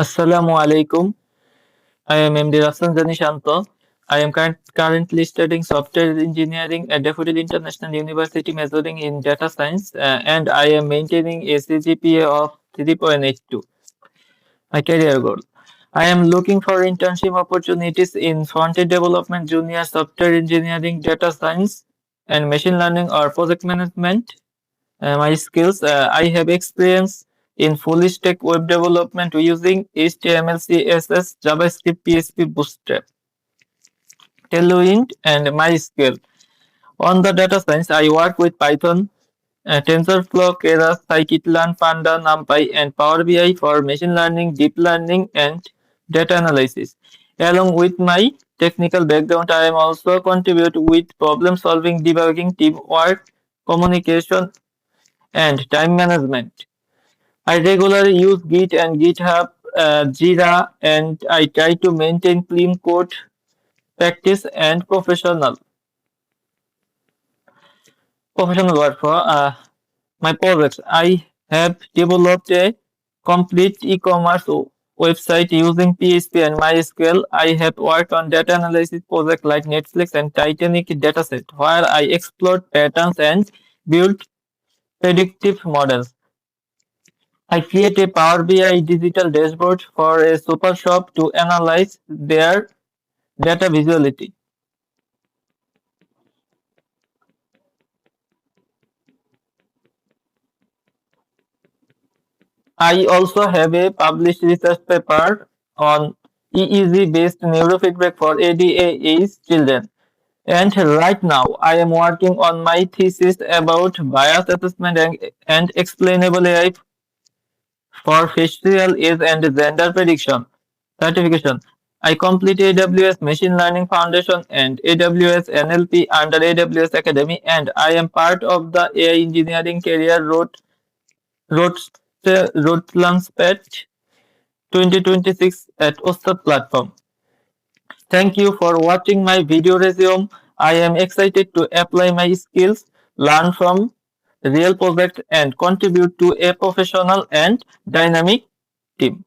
Assalamu alaikum. I am MD Rafsanjani Shanto. I am currently studying software engineering at Daffodil International University, majoring in data science, and I am maintaining a CGPA of 3.82. My career goal. I am looking for internship opportunities in front-end development, junior software engineering, data science, and machine learning or project management. My skills, I have experience in full stack web development using HTML, CSS, JavaScript, PHP, Bootstrap, Tailwind, and MySQL. On the data science, I work with Python, TensorFlow, Keras, Scikit-learn, Panda, NumPy, and Power BI for machine learning, deep learning, and data analysis. Along with my technical background, I am also contribute with problem solving, debugging, teamwork, communication, and time management. I regularly use Git and GitHub, Jira, and I try to maintain clean code practice and professional workflow. My projects. I have developed a complete e-commerce website using PHP and MySQL. I have worked on data analysis projects like Netflix and Titanic dataset, where I explored patterns and built predictive models. I create a Power BI digital dashboard for a super shop to analyze their data visuality. I also have a published research paper on EEG-based neurofeedback for ADA children. And right now, I am working on my thesis about bias assessment and explainable AI for facial age and gender prediction certification. I completed AWS Machine Learning Foundation and AWS NLP under AWS Academy, and I am part of the AI Engineering Career Road Launchpad 2026 at Ustad platform. Thank you for watching my video resume. I am excited to apply my skills, learn from real projects, and contribute to a professional and dynamic team.